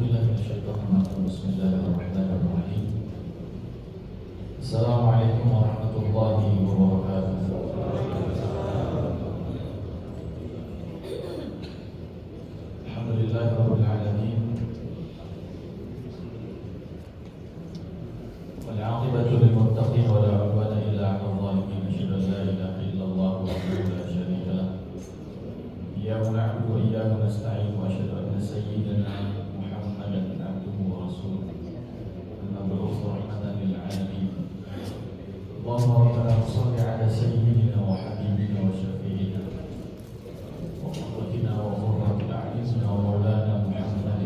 Bismillahirrahmanirrahim. Assalamualaikum warahmatullahi wabarakatuh. Alhamdulillahirabbil alamin. Wal 'aqibatu lil muttaqin wa la 'udwana illa 'alal zalimin. Asyhadu an la ilaha illallah wahdahu la syarika lah. Iyyaka na'budu wa iyyaka nasta'in. Wa asyhadu anna sayyidana Muhammadan 'abduhu wa rasuluh. المبعوث رحمة للعالمين. اللهم ربنا صل على سيدنا وحبيبنا وشفيعنا وقدوتنا وقرة أعيننا ومولانا محمد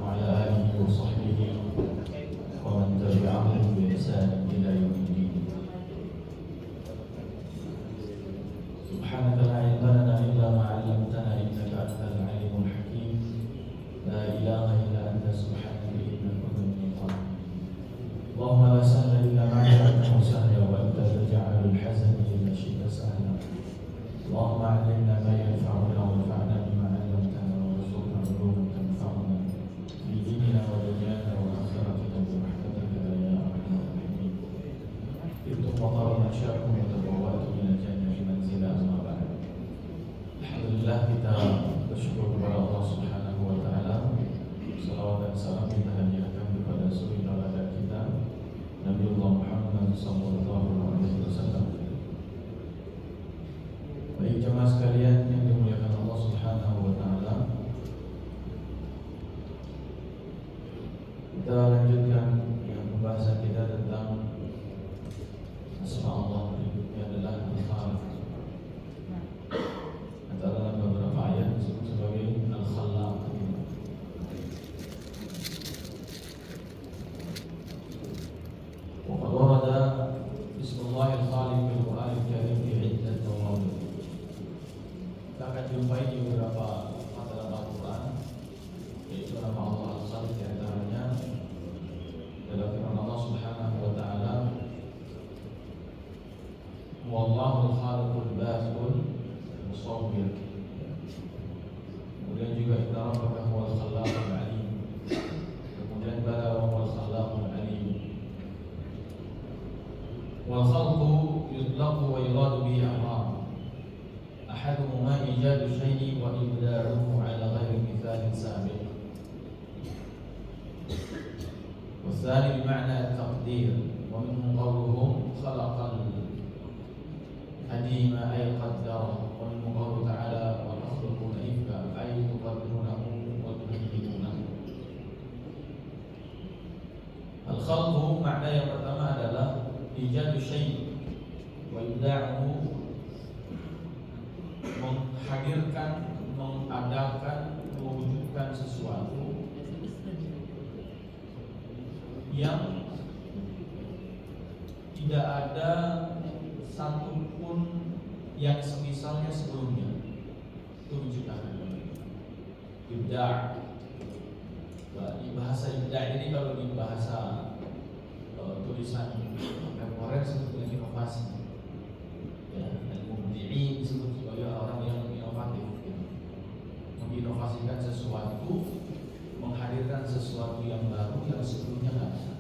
وعلى آله وصحبه ومن تبعهم بإحسان إلى يوم الدين. سبحانك لا علم لنا إلا ما علمتنا إنك أنت العليم الحكيم. لا إله إلا أنت سبحانك إنا كنا من الظالمين. اللهم لا سهل إلا ما جعلته سهلا وأنت تجعل الحزن إذا شئت سهلا. اللهم علمنا ما ينفعنا وانفعنا بما علمتنا وارزقنا علوما تنفعنا في ديننا ودنيانا وآخرتنا برحمتك يا أرحم الراحمين. طبتم وطاب مشاكم وتبوأتم من الجنة منزلا أما بعد. Alhamdulillah, kita bersyukur kepada Allah Subhanahu wa taala. Salawat dan salam kita hadiahkan kepada suri tauladan kita, Nabiullah Muhammad sallallahu alaihi wasallam. Baik jemaah sekalian yang dimuliakan Allah Subhanahu wa taala, kita lanjutkan pembahasan kita tentang asma Allah. Berikutnya adalah Al-Khaliq. Dalam beberapa ayat disebut sebagai Al-Khallaq. Waqad warada Bismillahil Khaliq fil Qur'anil Karim fi iddat mawadi'. Kita akan jumpai di beberapa tempat dalam Al-Quran, yaitu nama Allah Al-Khaliq, di antaranya dalam firman Allah Subhanahu wa taala, Wallahul Khaliqul Bari'ul Musawwir. Kemudian juga inna rabbaka huwal khallaqul alim. Kemudian bala wa huwal khallaqul alim. Wal khalqu yutlaqu wa yuradu bihi amran. Ahaduhuma ijadu syai'in wa ibda'uhu ala ghairi mithalin sabiq. والثاني بمعنى التقدير ومنه قولهم خلق الحديم أي قدره. ومنه قوله تعالى وتخلقون إفكا أي تقدرونه وتهيئونه. الخلق makna yang pertama adalah ijadu syai' wa ibda'uhu, menghadirkan, mengadakan, mewujudkan sesuatu yang tidak ada satupun yang semisalnya sebelumnya. Itu menciptakan ibda'. Di bahasa ibda' ini kalau di bahasa tulisan kontemporer disebut dengan inovasi. Ya, al-mubdi'in disebut sebagai orang yang inovatif, ya. Menginovasikan sesuatu, menghadirkan sesuatu yang baru yang sebelumnya nggak ada,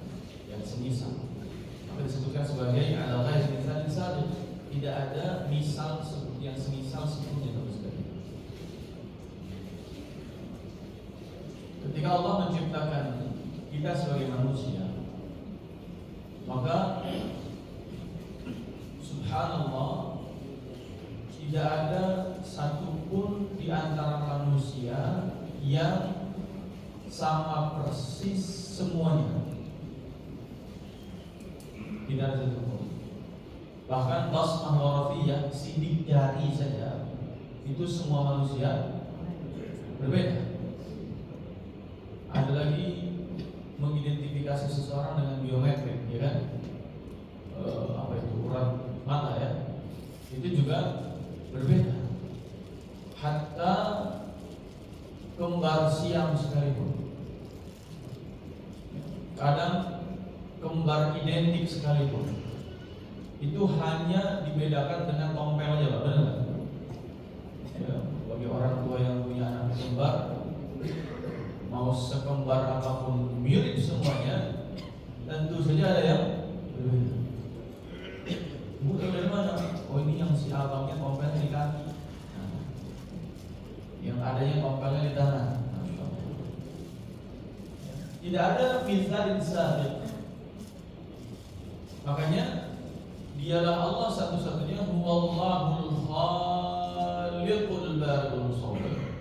yang semisal. Maka disebutkan sebagai ala ghairi mithalin sabiq. Tidak ada misal yang semisal sebelumnya. Ketika Allah menciptakan kita sebagai manusia, maka subhanallah, tidak ada satupun di antara manusia yang sama persis semuanya. Tidak ada satupun. Bahkan basmah warafiyah, sidik jari saja, itu semua manusia berbeda. Ada lagi mengidentifikasi seseorang dengan biometrik, ya kan? Apa itu, urat mata, ya? Itu juga berbeda. Hatta kembar siam sekalipun, kadang kembar identik sekalipun, itu hanya dibedakan dengan tompelnya, Pak, benar? Ya, bagi orang tua yang punya anak kembar, mau sekembar apapun mirip semuanya, tentu saja ada yang berbeda. Bukan dari mana? Oh ini yang si abangnya kompelnya di kaki, yang adanya kompelnya di tangan. Tidak ada mithal sabiq. Makanya dialah Allah satu-satunya, huwallahul khaliqul bari'ul musawwir.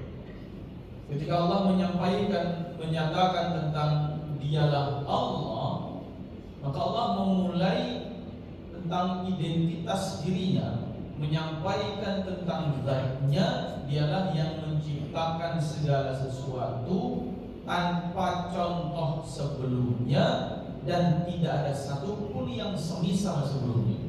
Ketika Allah menyatakan tentang dialah Allah, maka Allah memulai tentang identitas dirinya, menyampaikan tentang zatnya. Dialah yang menciptakan segala sesuatu tanpa contoh sebelumnya, dan tidak ada satupun yang semisal sebelumnya.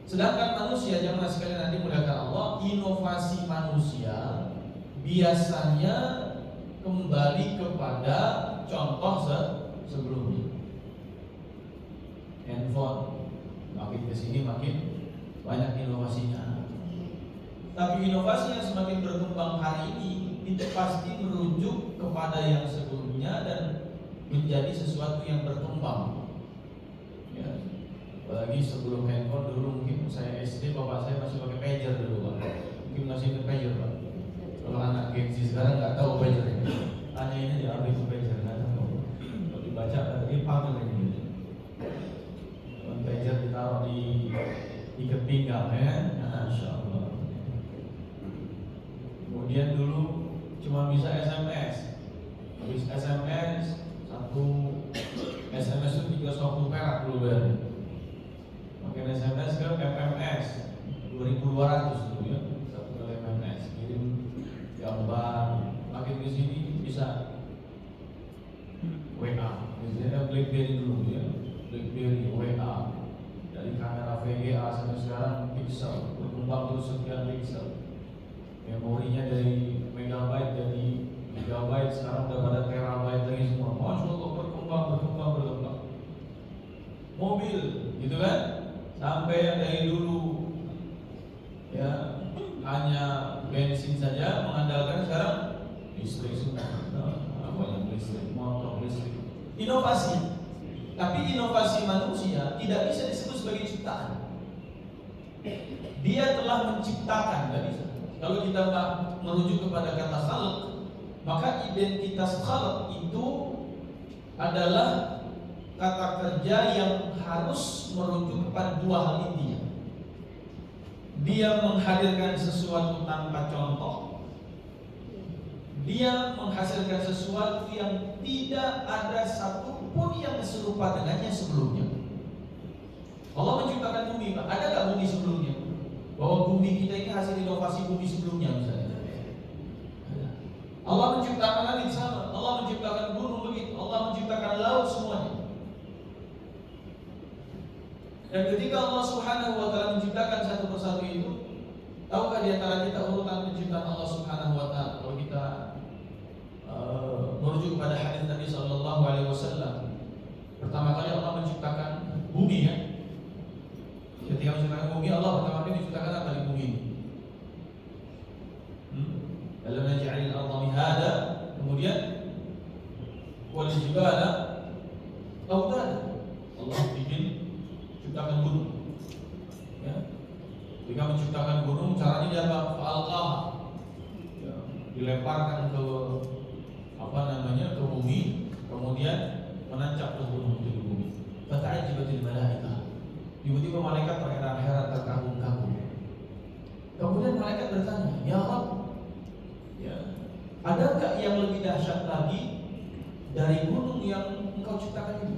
Sedangkan manusia, jangan sekalian nanti mudahkan Allah, inovasi manusia biasanya kembali kepada contoh sebelumnya. Handphone makin kesini makin banyak inovasinya. Tapi inovasi yang semakin berkembang hari ini itu pasti merujuk kepada yang sebelumnya dan menjadi sesuatu yang berkembang. Ya. Apalagi sebelum handphone dulu, mungkin saya SD, bapak saya masih pakai pager dulu, Pak. Mungkin masih pakai pager, Pak. Kalau anak Gen Z sekarang nggak tahu pager ini. Hanya ini dia apa itu pager, nggak tahu. Kalau dibaca tadi panggil ini. Pager ditaruh di ikat pinggang, ya. Masya Allah. Kemudian dulu cuma bisa SMS. Habis SMS, satu SMS itu 320 perak dulu bayar. Makin SMS ke MMS 2.200 dulu ya, satu kali MMS. Kirim gambar, makin ke sini bisa WA. Misalnya BlackBerry dulu ya, BlackBerry WA. Dari kamera VGA sampai sekarang pixel, berkembang terus sekian pixel. Memorinya dari megabyte jadi gigabyte, sekarang udah pada terabyte lagi semua. Masya Allah, berkembang. Mobil, gitu kan? Sampai yang dari dulu ya hanya bensin saja mengandalkan, sekarang listrik semua. Apa yang listrik, motor listrik. Inovasi. Tapi inovasi manusia tidak bisa disebut sebagai ciptaan. Dia telah menciptakan, tidak bisa. Kalau kita merujuk kepada kata khalq, maka identitas khalq itu adalah kata kerja yang harus merujuk kepada dua hal intinya. Dia menghadirkan sesuatu tanpa contoh. Dia menghasilkan sesuatu yang tidak ada satupun yang serupa dengannya sebelumnya. Allah menciptakan bumi, Pak. Ada nggak bumi sebelumnya? Bahwa bumi kita ini hasil inovasi bumi sebelumnya misalnya. Allah menciptakan langit sama, Allah menciptakan gunung begitu, Allah menciptakan laut semuanya. Dan ketika Allah Subhanahu wa taala menciptakan satu persatu itu, tahukah di antara kita urutan penciptaan Allah Subhanahu wa taala? Kalau kita merujuk kepada hadis Nabi sallallahu alaihi wasallam, pertama kali Allah menciptakan bumi ya. Ketika menciptakan bumi, Allah pertama kali menciptakan apa di bumi ini? Alam naj'alil arda mihada, kemudian wal jibala awtada. Allah bikin ciptakan gunung. Ya. Ketika menciptakan gunung, caranya dia apa? Fa'alqaha. Ya, dilemparkan ke ke bumi, kemudian menancap ke gunung itu di bumi. Fata'ajibatil malaikah. Tiba-tiba malaikat terheran-heran, terkagum-kagum. Kemudian malaikat bertanya, "Ya Rabb, ya, ada enggak yang lebih dahsyat lagi dari gunung yang engkau ciptakan ini?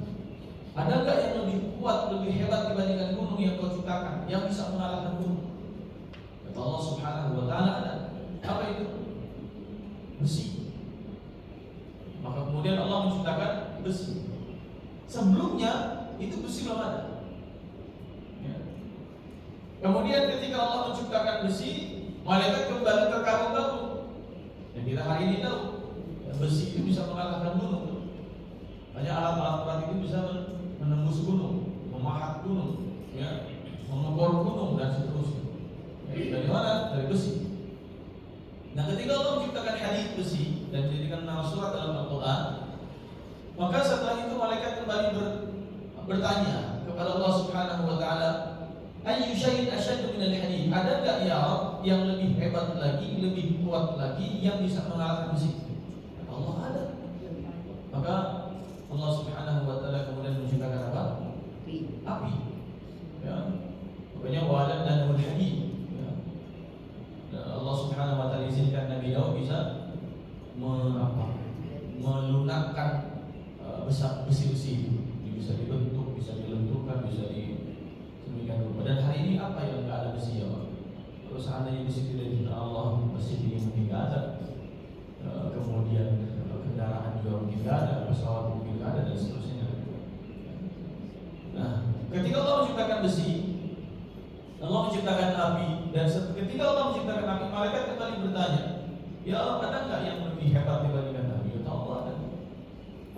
Ada enggak yang lebih kuat, lebih hebat dibandingkan gunung yang engkau ciptakan, yang bisa mengalahkan gunung?" Kata Allah Subhanahu wa taala, "Ada." Apa itu? Besi. Maka kemudian Allah menciptakan besi. Sebelumnya itu besi belum ada. Ya. Kemudian ketika Allah menciptakan besi, malaikat kembali terkagum-kagum. Dan kita hari ini tahu ya, besi itu bisa mengalahkan gunung. Hanya alat-alat berat itu bisa menembus gunung, memahat gunung, ya, mengebor gunung dan seterusnya. Ya, dari mana? Dari besi. Nah, ketika ketika Allah menciptakan hadid besi dan menjadikan nama surat dalam Al-Quran, maka setelah itu malaikat kembali bertanya kepada Allah Subhanahu wa taala, ayyu syai'in asyaddu minal hadid? Ada enggak ya Rabb yang lebih hebat lagi, lebih kuat lagi yang bisa mengalahkan besi? Allah ada. Maka Allah Subhanahu wa taala kemudian menciptakan apa? Api. Ya. Makanya wa'alan dan hadid. Ya. Allah Subhanahu wa taala izinkan Nabi Daud bisa melunakkan besi-besi itu. Bisa dibentuk, bisa dilenturkan, bisa sedemikian rupa. Dan hari ini apa yang nggak ada besi ya Pak? Kalau seandainya besi tidak diberikan Allah, besi ini mungkin nggak ada. Kemudian kendaraan juga mungkin nggak ada, pesawat mungkin nggak ada dan seterusnya. Nah, ketika Allah menciptakan besi, Allah menciptakan api, dan ketika Allah menciptakan api, malaikat kembali bertanya, ya Allah, ada nggak yang lebih hebat dibandingkan api? Kata Allah ada.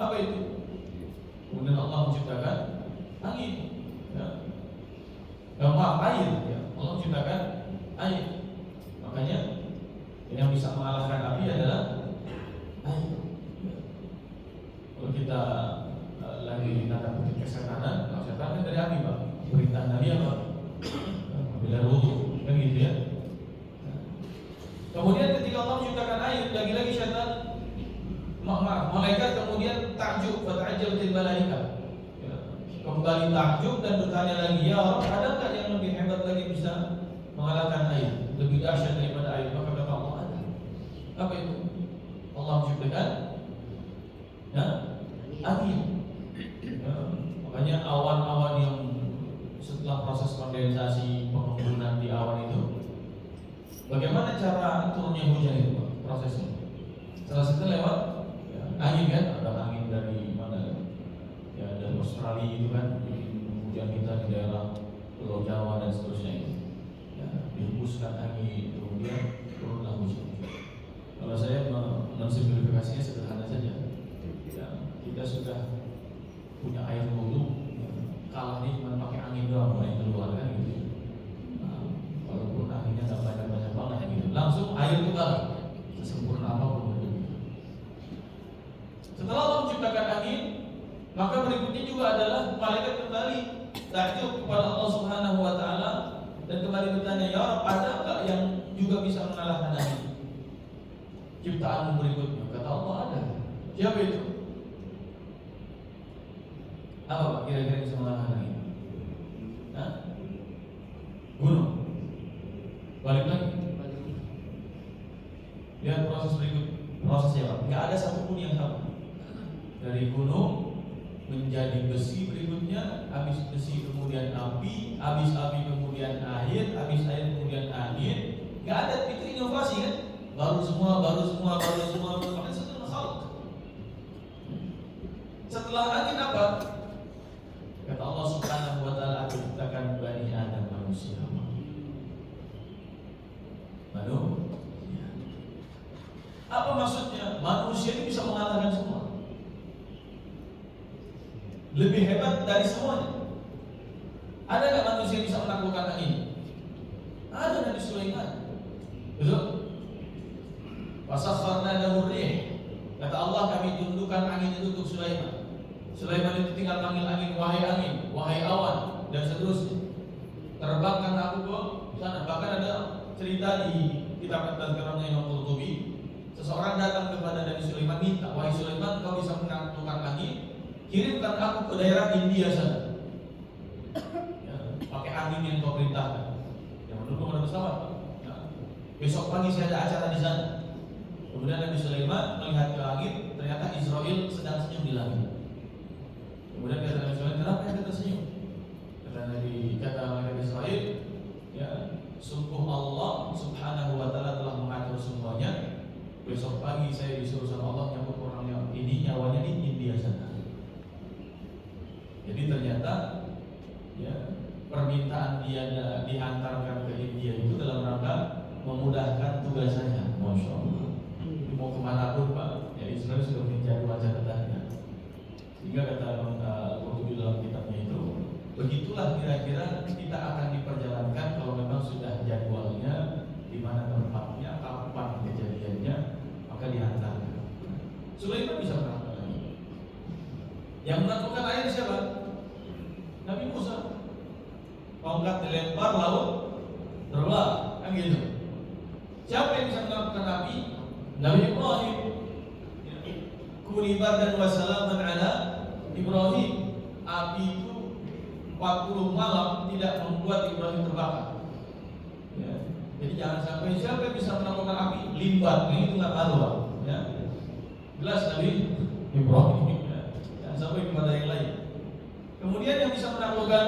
Apa itu? Kemudian Allah menciptakan angin, ya. Air, ya. Allah menciptakan air. Makanya yang bisa mengalahkan api adalah air. Kalau kita lagi tanda kutip kesetanan, kalau setan dari api Pak. Perintah Nabi apa? Bila wudu, kan gitu ya. Kemudian ketika Allah menciptakan air, lagi-lagi syaitan malaikat kemudian takjub, fata'ajjabatil malaika. Ya. Kembali takjub dan bertanya lagi, ya Allah, ada enggak yang lebih hebat lagi bisa mengalahkan air, lebih dahsyat daripada air? Maka kata Allah ada. Apa itu? Allah menciptakan ya, angin. Ya. Makanya awan-awan yang setelah proses kondensasi pengembunan di awan itu, bagaimana cara turunnya hujan itu Pak? Prosesnya salah satu lewat ya, angin kan, ada angin dari mana ya, dari Australia itu kan, hujan kita di daerah Pulau Jawa dan seterusnya itu ya, dihembuskan angin, kemudian turunlah hujan. Kalau saya mensimplifikasinya sederhana saja ya, kita sudah punya air wudhu, kalahnya cuma pakai angin doang, mulai keluar kan gitu. Nah, walaupun anginnya nggak banyak banget gitu, langsung air itu kalah, sesempurna apapun. Setelah Allah menciptakan angin, maka berikutnya juga adalah malaikat kembali takjub kepada Allah Subhanahu wa taala dan kembali bertanya, ya Rabb, ada enggak yang juga bisa mengalahkan angin? Ciptaanmu berikutnya. Kata Allah ada. Siapa itu? Apa Pak kira-kira bisa mengalahkan angin? Hah? Gunung. Balik lagi. Lihat proses berikut. Prosesnya Pak. Nggak ada satupun yang sama. Dari gunung menjadi besi berikutnya, habis besi kemudian api, habis api kemudian air, habis air kemudian angin. Nggak ada, itu inovasi kan? Baru semua. Makanya setelah khalq. Setelah angin apa? Kata Allah Subhanahu wa taala, aku ciptakan Bani Adam, manusia. Lalu apa maksudnya? Manusia ini bisa mengalahkan semua. Lebih hebat dari semuanya. Ada nggak manusia yang bisa menaklukkan angin? Ada Nabi Sulaiman. Betul? Fasakharna lahu rih. Kata Allah, kami tundukkan angin itu untuk Sulaiman. Sulaiman itu tinggal panggil angin, wahai awan, dan seterusnya. Terbangkan aku ke sana. Bahkan ada cerita di kitab Tazkirahnya Imam Qurtubi. Seseorang datang kepada Nabi Sulaiman, minta, wahai Sulaiman, kau bisa menaklukkan angin, kirimkan aku ke daerah India sana. Ya, pakai angin yang kau perintahkan. Yang mendukung ada pesawat. Ya. Besok pagi saya ada acara di sana. Kemudian Nabi Sulaiman melihat ke langit, ternyata Israel sedang senyum di langit. Kemudian kata Nabi Sulaiman, kenapa yang tersenyum? Kata Nabi Israel, ya, sungguh Allah Subhanahu wa taala telah mengatur semuanya. Besok pagi saya disuruh sama Allah nyambut orang yang ini nyawanya di India sana. Jadi ternyata ya, permintaan dia diantarkan ke India itu dalam rangka memudahkan tugasannya. Masya Allah. Mau kemana pun Pak, ya Israel sudah menjadi wajah ketahnya. Sehingga kata Qurtubi dalam kitabnya itu, begitulah kira-kira kita akan diperjalankan kalau memang sudah jadwalnya, di mana tempatnya, kapan kejadiannya, Yang menaklukkan air siapa? Nabi Musa. Tongkat dilempar, laut terbelah, kan gitu. Siapa yang bisa menaklukkan api? Nabi Ibrahim. Kuni bardan wa salaman ala Ibrahim. Api itu 40 malam tidak membuat Ibrahim terbakar. Ya. Jadi jangan sampai siapa yang bisa menaklukkan api? Limbat, ini itu nggak malu, ya. Jelas Nabi Ibrahim. Ya. Jangan sampai kepada yang lain. Kemudian yang bisa menaklukkan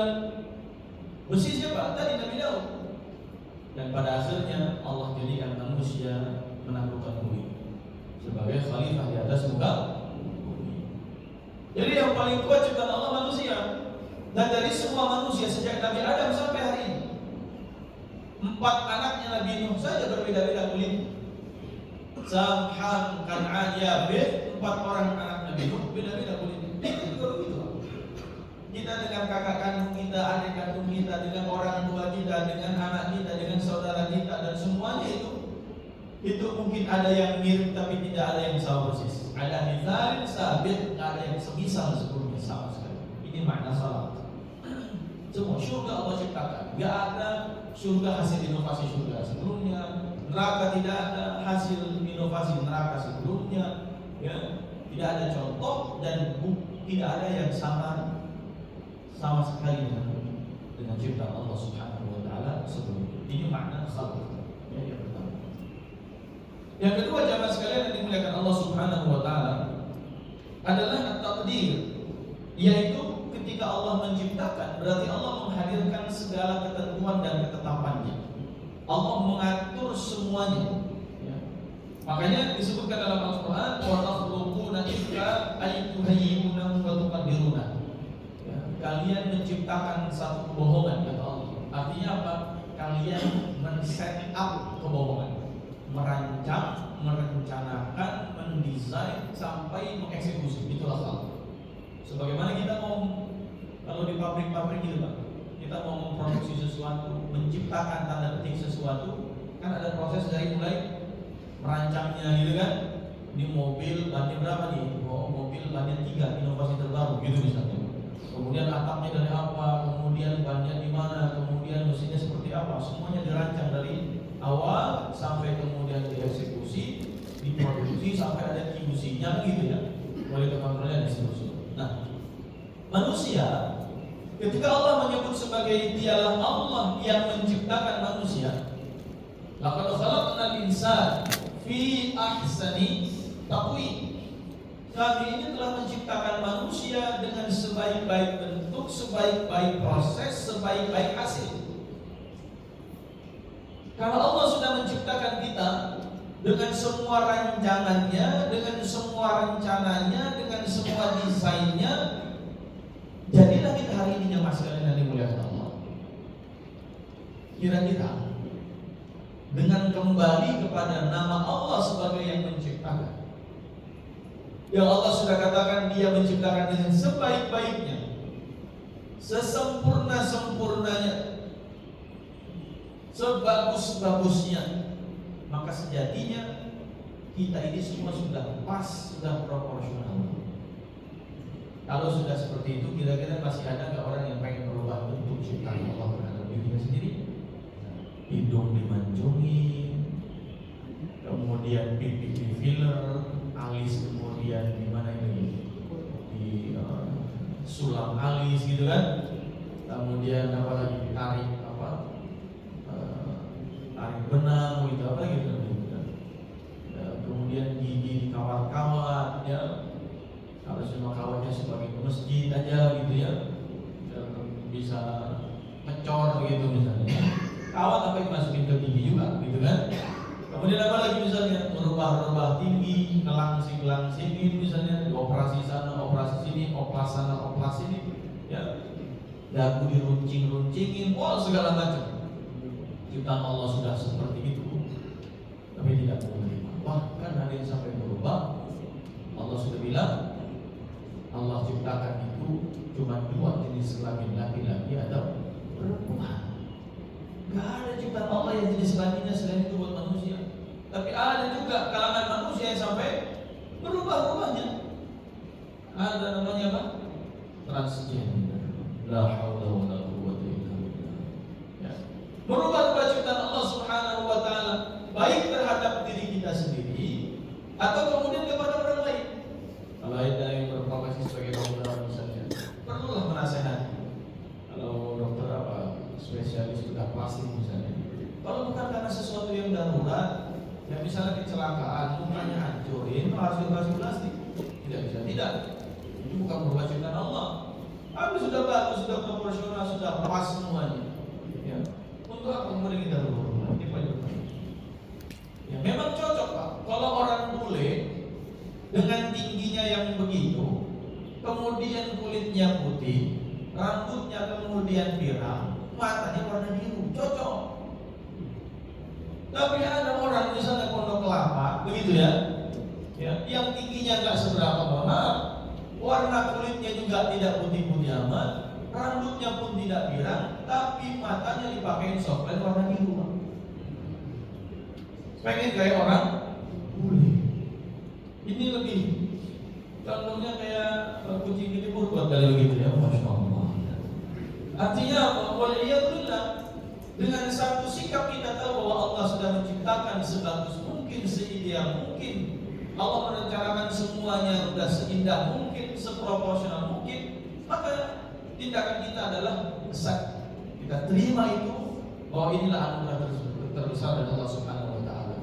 besi siapa? Tadi Nabi Daud. Dan pada akhirnya Allah jadikan manusia menaklukkan bumi sebagai khalifah di atas muka bumi. Jadi yang paling kuat ciptaan Allah manusia. Dan dari semua manusia sejak Nabi Adam sampai hari ini, 4 anaknya Nabi Nuh saja berbeda-beda kulit. Sam, Ham, Kan'an, Yafith, 4 orang anak Nabi Nuh beda-beda kulit. Itu juga begitu. Kita dengan kakak kandung kita, adik kandung kita, dengan orang tua kita, dengan anak kita, dengan saudara kita, dan semuanya itu mungkin ada yang mirip tapi tidak ada yang sama persis. Ada misalin sabit, ada yang semisal sebelumnya sama sekali. Ini makna salat. Semua syurga Allah ciptakan. Gak ada syurga hasil inovasi syurga sebelumnya. Neraka tidak ada hasil inovasi neraka sebelumnya. Ya, tidak ada contoh dan tidak ada yang sama sekali dengan ciptaan Allah Subhanahu wa taala sebelumnya. Ini makna salat. Ya, yang pertama. Yang kedua, jamaah sekalian yang dimuliakan Allah Subhanahu wa taala adalah at-taqdir, yaitu ketika Allah menciptakan, berarti Allah menghadirkan segala ketentuan dan ketetapannya. Allah mengatur semuanya. Ya. Makanya disebutkan dalam Al-Quran, wa takhluquna ifka ay tuhayyibuna wa tuqaddiruna. Ya. Kalian menciptakan satu kebohongan, kata Allah. Artinya apa? Kalian men-set up kebohongan, merancang, merencanakan, mendesain sampai mengeksekusi. Itulah Allah. Sebagaimana kita mau, kalau di pabrik-pabrik gitu Pak, kita mau memproduksi sesuatu, menciptakan tanda petik sesuatu, kan ada proses dari mulai merancangnya gitu kan. Ini mobil bannya berapa nih? Mobil bannya 3, inovasi terbaru gitu misalnya. Kemudian atapnya dari apa, kemudian bannya di mana, kemudian mesinnya seperti apa, semuanya dirancang dari awal sampai kemudian dieksekusi, diproduksi sampai ada QC-nya gitu ya. Kualitas kontrolnya dan seterusnya. Nah, manusia ketika Allah menyebut sebagai dialah Allah yang menciptakan manusia, laqad khalaqnal insana fi ahsani taqwim. Kami ini telah menciptakan manusia dengan sebaik-baik bentuk, sebaik-baik proses, sebaik-baik hasil. Kalau Allah sudah menciptakan kita dengan semua rancangannya, dengan semua rencananya, dengan semua desainnya, jadilah kita hari ini jemaah sekalian yang dimuliakan Allah. Kira-kira dengan kembali kepada nama Allah sebagai yang menciptakan, yang Allah sudah katakan Dia menciptakan dengan sebaik-baiknya, sesempurna-sempurnanya, sebagus-bagusnya, maka sejatinya kita ini semua sudah pas, sudah proporsional. Kalau sudah seperti itu, kira-kira masih ada nggak orang yang pengen merubah bentuk ciptaan Allah terhadap dirinya sendiri? Hidung dimancungin, kemudian pipi di filler, alis kemudian gimana ini di sulam alis gitu kan, kemudian apa lagi tarik tarik benang gitu apa gitu, kemudian gigi dikawat-kawat ya, kalau semua kawatnya sebagai masjid aja gitu ya, bisa ngecor gitu misalnya, kawat apa dimasukin ke gigi juga gitu kan. Kemudian apa lagi misalnya merubah tinggi, ngelangsing misalnya, operasi sana, operasi sini, operasi sana, operasi sini, ya, dagu diruncing-runcingin, wah segala macam. Ciptaan Allah sudah seperti itu, tapi tidak mau menerima. Bahkan ada yang sampai berubah. Allah sudah bilang, Allah ciptakan itu cuma 2 jenis kelamin, laki-laki atau perempuan. Gak ada ciptaan Allah yang jenis kelaminnya selain itu buat manusia. Tapi ada juga kalangan manusia yang sampai berubah-ubahnya. Ada namanya apa? transgender. La haula wala quwwata illa billah. Ya. Merubah ciptaan Allah Subhanahu wa taala baik terhadap diri kita sendiri atau kemudian kepada orang lain. Kalau ada yang berprofesi sebagai dokter misalnya, perlulah menasehati. Kalau dokter spesialis sudah plastik misalnya. Kalau bukan karena sesuatu yang darurat, ya misalnya kecelakaan, mukanya hancurin, harus dioperasi plastik. Tidak bisa, tidak. Itu bukan merubah ciptaan Allah. Tapi sudah bagus, sudah proporsional, sudah pas semuanya. Ya. Untuk apa kemudian kita berubah? Ini poin pertama. Ya, memang cocok Pak. Kalau orang bule dengan tingginya yang begitu, kemudian kulitnya putih, rambutnya kemudian pirang, matanya warna biru, cocok. Tapi ada orang misalnya Pondok Kelapa, begitu ya, yang tingginya nggak seberapa, maaf, warna kulitnya juga tidak putih-putih amat, rambutnya pun tidak pirang, tapi matanya dipakein soklen warna biru. Pengen kayak orang bule. Ini lebih contohnya kayak kucing gede buat kali begitu ya, masya Allah. Artinya waliyadullah, dengan satu sikap kita tahu bahwa Allah sudah menciptakan sebagus mungkin, seideal mungkin. Allah merencanakan semuanya sudah seindah mungkin, seproporsional mungkin. Maka tindakan kita adalah besar. Kita terima itu bahwa inilah anugerah terbesar dari Allah Subhanahu wa taala.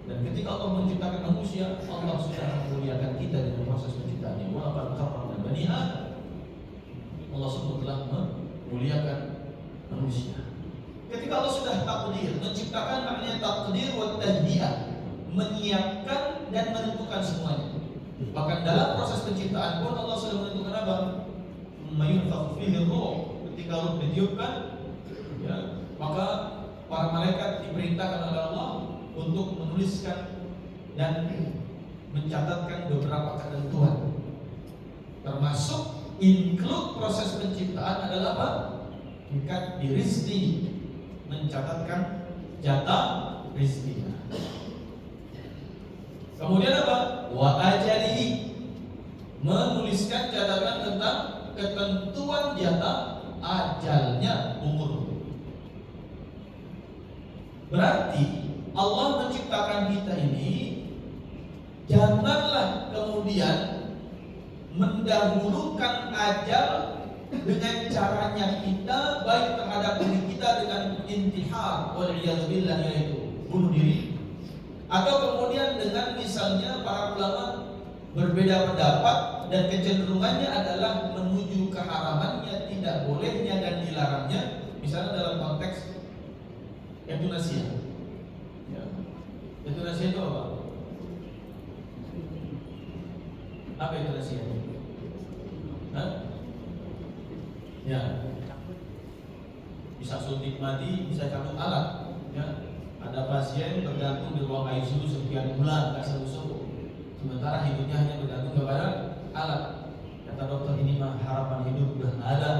Dan ketika Allah menciptakan manusia, Allah sudah memuliakan kita dengan proses penciptaannya. Wa laqad karramna bani Adam. Allah SWT telah memuliakan manusia. Ketika Allah sudah takdir, menciptakan maknanya takdir wa tahdiyah, menyiapkan dan menentukan semuanya. Bahkan dalam proses penciptaan pun Allah sudah menentukan apa? Mayunfakhu fihi ruh. Ketika ruh ditiupkan, ya, maka para malaikat diperintahkan oleh Allah untuk menuliskan dan mencatatkan beberapa ketentuan. Termasuk include proses penciptaan adalah apa? Tingkat di rizki, mencatatkan jatah rizki. Kemudian apa? Wa ajalihi, menuliskan catatan tentang ketentuan jatah ajalnya, umur. Berarti Allah menciptakan kita ini, janganlah kemudian mendahulukan ajal dengan caranya kita, baik terhadap diri kita dengan intihar, waliyadzubillah, yaitu bunuh diri, atau kemudian dengan misalnya para ulama berbeda pendapat dan kecenderungannya adalah menuju keharamannya, tidak bolehnya dan dilarangnya, misalnya dalam konteks euthanasia. Ya. Euthanasia itu apa? Apa euthanasia? Hah? Ya. Bisa suntik mati, bisa cabut alat. Ya. Ada pasien bergantung di ruang ICU sekian bulan, nggak sembuh-sembuh. Sementara hidupnya hanya bergantung kepada alat. Kata dokter, ini mah harapan hidup udah nggak ada.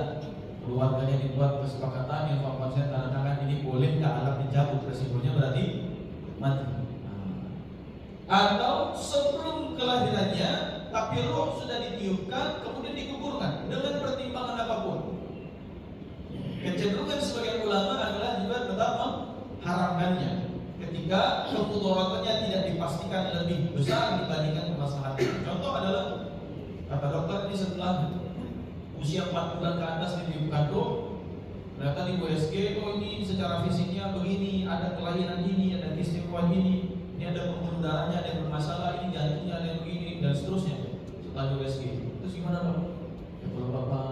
Keluarganya dibuat kesepakatan yang pasien tanda tangan, ini boleh nggak alat dicabut, resikonya berarti mati. Atau sebelum kelahirannya, tapi roh sudah ditiupkan, kemudian dikuburkan dengan pertimbangan apapun. Kecenderungan sebagian ulama adalah juga tetap mengharamkannya ketika kemudaratannya tidak dipastikan lebih besar dibandingkan kemaslahatan. Contoh adalah, kata dokter, ini setelah usia 4 bulan ke atas ditiupkan roh, ternyata di USG, oh ini secara fisiknya begini, ada kelainan ini, ada keistimewaan ini ada pembuluh darahnya, ada yang bermasalah, ini jantungnya ada yang begini, dan seterusnya. Setelah USG, terus gimana Pak? Ya kalau Bapak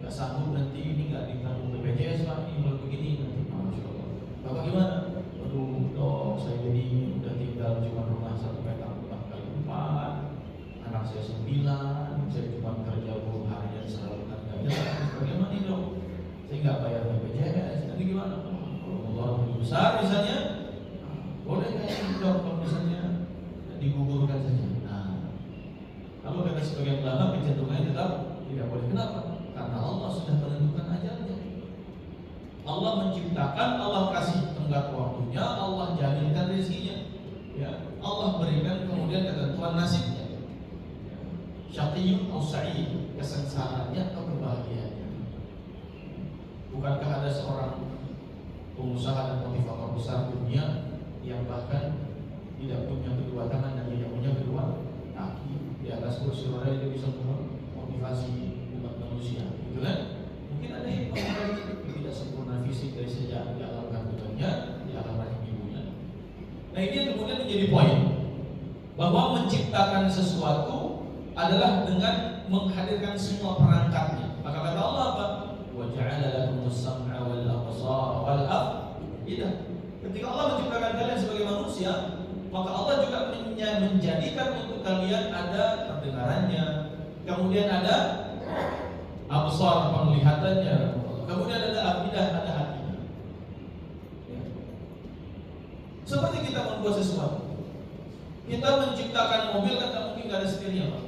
nggak sanggup nanti ini nggak ditanggung BPJS Pak, ini kalau begini nanti, Masya Allah. Bapak gimana? Aduh dok, saya ini udah tinggal cuma rumah 1 petak 4x4, anak saya 9, saya cuma kerja buruh harian serabutan nggak jelas. Bagaimana nih dok? Saya nggak bayar BPJS, nanti gimana? Kalau orang lebih besar misalnya, boleh nggak dok kalau misalnya digugurkan saja? Nah, kalau kata sebagian ulama kecenderungannya tetap tidak boleh. Kenapa? Karena Allah sudah menentukan ajalnya. Allah menciptakan, Allah kasih tenggat waktunya, Allah jaminkan rezekinya. Ya, Allah berikan kemudian ketentuan nasibnya. Syaqiyun atau sa'id. kesengsaraannya atau kebahagiaannya? Bukankah ada seorang pengusaha dan motivator besar dunia yang bahkan tidak punya kedua tangan dan tidak punya kedua kaki, di atas kursi roda dia bisa memotivasi umat manusia, gitu kan? Mungkin ada hikmah dari itu, tidak sempurna fisik dari sejak di alam kandungannya, di alam rahim ibunya. Nah ini yang kemudian menjadi poin, bahwa menciptakan sesuatu adalah dengan menghadirkan semua perangkatnya. Maka kata Allah apa? Wa ja'ala lakumus sam'a wal absara wal af'idah. Ketika Allah menciptakan kalian sebagai manusia, maka Allah juga menjadikan untuk kalian ada pendengarannya, kemudian ada absar penglihatannya, kemudian ada afidah, ada hatinya. Ya. Seperti kita membuat sesuatu, kita menciptakan mobil kan tak mungkin gak ada setirnya, Pak.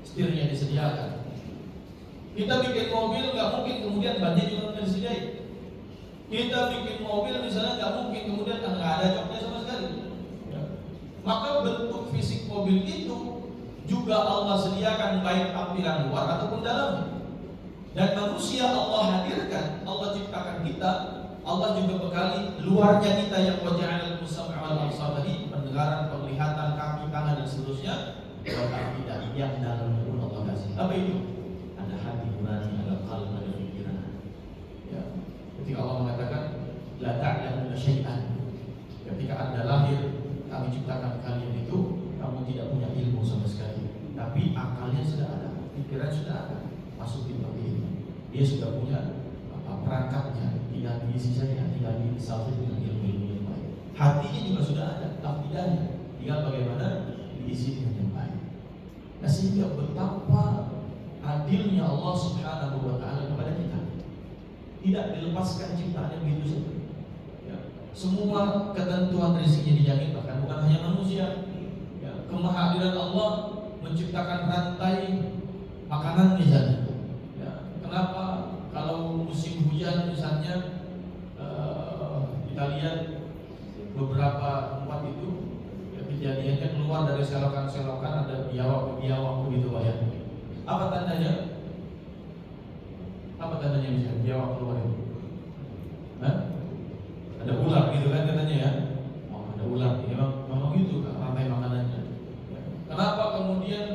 Setirnya disediakan. Kita bikin mobil gak mungkin kemudian bannya juga nggak disediakan. Kita bikin mobil misalnya gak mungkin kemudian nggak ada joknya sama sekali. Ya. Maka bentuk fisik mobil itu juga Allah sediakan baik tampilan luar ataupun dalamnya. Dan manusia Allah hadirkan, Allah ciptakan kita, Allah juga bekali luarnya kita yang waja'al al-sam'a wal absar tadi, pendengaran, penglihatan, kaki, tangan dan seterusnya, tidak yang dalamnya pun Allah kasih. Apa itu? Ada hati nurani, ada qalb, ada pikiran. Ya. Ketika Allah mengatakan la ta'lamu syai'an, ketika Anda lahir, kami ciptakan kalian itu, kamu tidak punya ilmu sama sekali, tapi akalnya sudah ada, pikiran sudah ada, masukin ke ini. Dia sudah punya perangkatnya, tidak diisi saja, tidak disalurkan dengan ilmu-ilmu yang baik. Hatinya juga sudah ada, akidahnya, tinggal bagaimana diisi dengan yang baik. Nah sehingga betapa adilnya Allah Subhanahu wa Ta'ala kepada kita, tidak dilepaskan ciptaannya begitu saja. Ya. Semua ketentuan rezekinya dijamin, bahkan bukan hanya manusia. Ya. Kemahadiran Allah menciptakan rantai makanan misalnya. Ya. Kenapa kalau musim hujan misalnya kita lihat beberapa tempat itu ya, kejadiannya keluar dari selokan-selokan ada biawak begitu banyak. Apa tandanya? Apa tandanya bisa biawak keluar itu? Hah? Ada ular gitu kan katanya ya? Oh ada ular, ini memang gitu rantai makanannya. Kenapa kemudian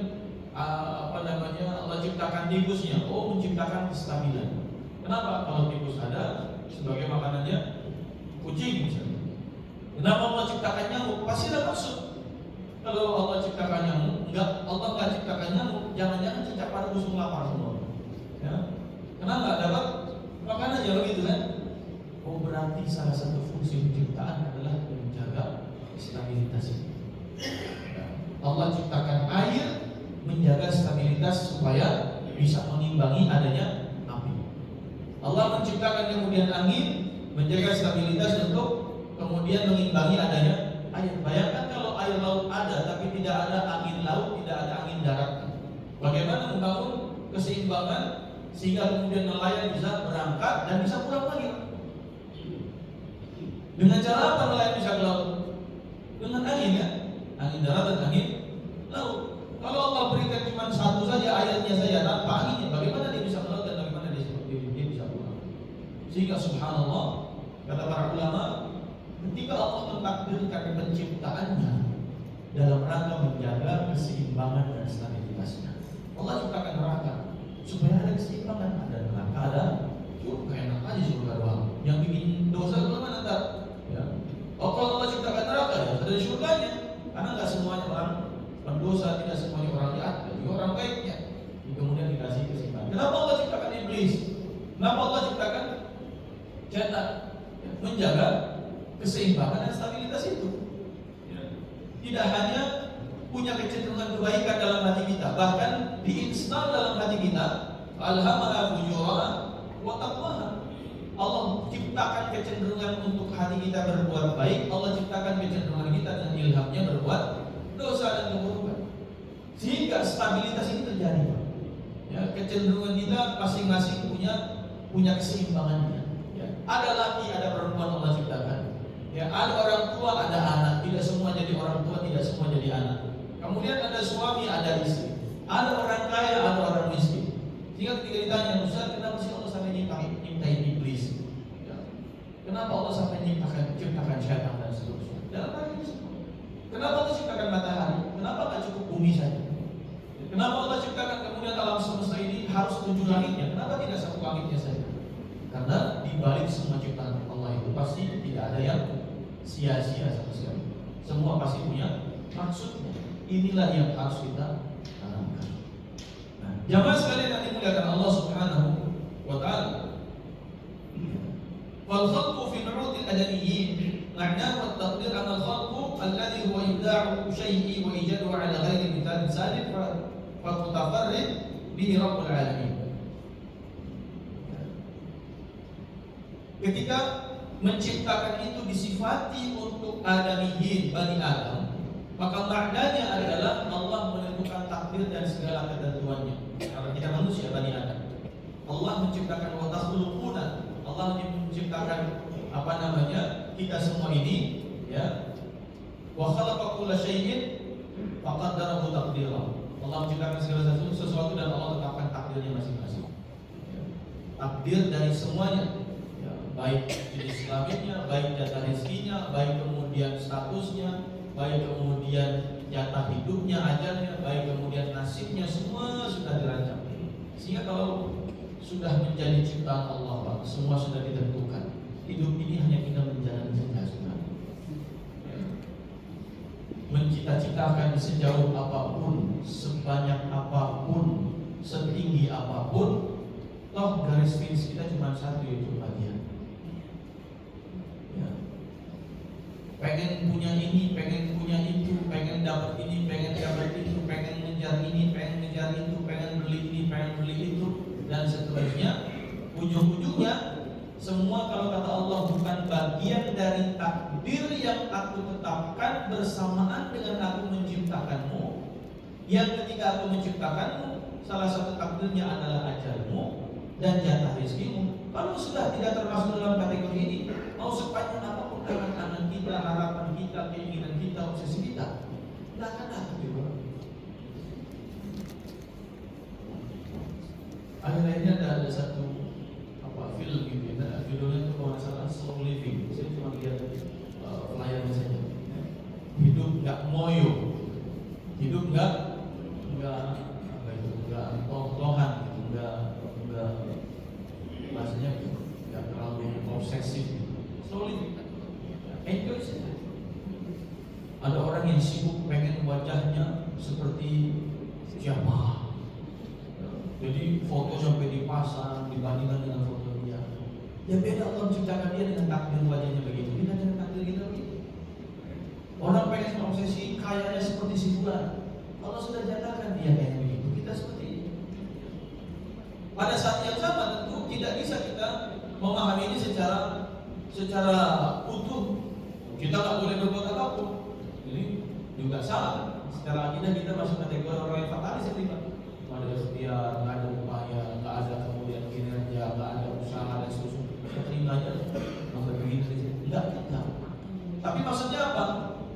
Allah ciptakan tikusnya? Oh menciptakan kestabilan. Kenapa? Kalau tikus ada sebagai makanannya kucing misalnya. Kenapa Allah ciptakan nyamuk? Pasti ada maksud. Kalau Allah ciptakan nyamuk, Allah nggak ciptakan nyamuk, jangan-jangan cicak pada busung lapar semua. Ya. Kenapa nggak dapat makanan aja begitu kan? Oh berarti salah satu fungsi penciptaan adalah menjaga stabilitas ini. Ya. Allah ciptakan air menjaga stabilitas supaya bisa mengimbangi adanya api. Allah menciptakan kemudian angin menjaga stabilitas untuk kemudian mengimbangi adanya air. Bayangkan kalau air laut ada tapi tidak ada angin laut, tidak ada angin darat. Bagaimana membangun keseimbangan sehingga kemudian nelayan bisa berangkat dan bisa pulang lagi? Dengan cara apa nelayan bisa ke laut? Dengan angin ya, angin darat dan angin laut. Kalau Allah berikan cuma satu saja ayatnya saja tanpa anginnya, bagaimana dia bisa ke laut dan bagaimana dia bisa pulang? Sehingga subhanallah, kata para ulama, ketika Allah mentakdirkan penciptaannya dalam rangka menjaga keseimbangan dan stabilitasnya, Allah ciptakan neraka supaya ada keseimbangan, ada neraka, ada surga. Enak aja surga doang. Yang bikin dosa bagaimana ntar? Ya. Oh kalau Allah ciptakan neraka ya ada surganya, karena nggak semuanya orang pendosa, tidak semuanya orang jahat, juga orang baiknya. Kemudian dikasih keseimbangan. Kenapa Allah ciptakan iblis? Kenapa Allah ciptakan setan? Menjaga keseimbangan dan stabilitas itu. Tidak hanya punya kecenderungan kebaikan dalam hati kita, bahkan diinstal dalam hati kita, alhamaha fujuraha wa taqwaha. Allah ciptakan kecenderungan untuk hati kita berbuat baik, Allah ciptakan kecenderungan kita dan ilhamnya berbuat dosa dan keburukan. Sehingga stabilitas ini terjadi. Ya, kecenderungan kita masing-masing punya keseimbangannya. Ya, ada laki, ada perempuan Allah ciptakan. Ya, ada orang tua, ada anak. Tidak semua jadi orang tua, tidak semua jadi anak. Kemudian ada suami, ada istri. Ada orang kaya, ada orang miskin. Sehingga ketika ditanya, Ustaz, kenapa sih Allah sampai nyiptain iblis? Ya. Kenapa Allah sampai ciptakan syaitan dan seterusnya? Dalam hal ini semua. Kenapa Allah ciptakan matahari? Kenapa tak cukup bumi saja? Kenapa Allah ciptakan kemudian alam semesta ini harus 7 langitnya? Kenapa tidak 1 langitnya saja? Karena di balik semua ciptaan Allah itu pasti tidak ada yang sia-sia sama sekali. Semua pasti punya maksudnya. Inilah yang harus kita tanamkan. Nah, jamaah sekalian yang dimuliakan Allah Subhanahu wa taala. Wal khalqu fi nu'ud al-adamiyyin ma'nahu at-taqdir an al-khalqu alladhi huwa ibda'u shay'in wa ijaduhu 'ala ghairi mithalin salif wa mutafarrid bihi rabbul alamin. Ketika menciptakan itu disifati untuk adamiyyin, Bani Adam, maka maknanya adalah Allah menentukan takdir dan segala ketentuannya. Kalau kita manusia, Bani Adam, Allah menciptakan wa takhluquna, Allah menciptakan kita semua ini, ya. Wa khalaqa kulla syai'in faqaddarahu taqdira. Allah menciptakan segala sesuatu dan Allah tetapkan takdirnya masing-masing. Takdir dari semuanya, ya, baik jenis kelaminnya, baik jatah rezekinya, baik kemudian statusnya, baik kemudian jatah hidupnya, ajalnya, baik kemudian nasibnya, semua sudah dirancang. Sehingga kalau sudah menjadi ciptaan Allah, Pak, semua sudah ditentukan. Hidup ini hanya kita menjalani saja sebenarnya. Mencita-citakan sejauh apapun, sebanyak apapun, setinggi apapun, toh garis finish kita cuma satu, yaitu kebahagiaan. Ya. Pengen punya ini, pengen punya itu, pengen dapat ini, pengen dapat itu, pengen ngejar ini, pengen ngejar itu, pengen beli ini, pengen beli itu, dan seterusnya. Ujung-ujungnya semua kalau kata Allah bukan bagian dari takdir yang aku tetapkan bersamaan dengan aku menciptakanmu. Yang ketika aku menciptakanmu, salah satu takdirnya adalah ajalmu dan jatah rezekimu. Kalau sudah tidak termasuk dalam kategori ini, mau sepanjang apapun angan-angan kita, harapan kita, keinginan kita, obsesi kita, tidak akan dapat juga. Akhirnya ada satu film gitu, judulnya itu kalau nggak salah Slow Living. Saya cuma lihat layarnya saja. Hidup nggak moyo, hidup nggak toh-tohan, nggak bahasanya nggak terlalu obsesif. Slow living, enjoy saja. Ada orang yang sibuk pengen wajahnya seperti siapa, jadi foto sampai dipasang dibandingkan dengan foto dia. Ya beda, Allah menciptakan dia dengan takdir wajahnya begitu, kita dengan takdir kita begitu. Orang pengen obsesi kayaknya seperti si fulan, Allah sudah jadikan dia kayak begitu, kita seperti ini. Pada saat yang sama tentu tidak bisa kita memahami ini secara utuh. Kita nggak boleh berbuat apapun. Ini juga salah. Secara akidah kita masuk kategori orang yang fatalis, ada ikhtiar, nggak ada upaya, nggak ada kemudian kinerja, nggak ada usaha dan seterusnya. Terima aja, masa begini, enggak. Tapi maksudnya apa?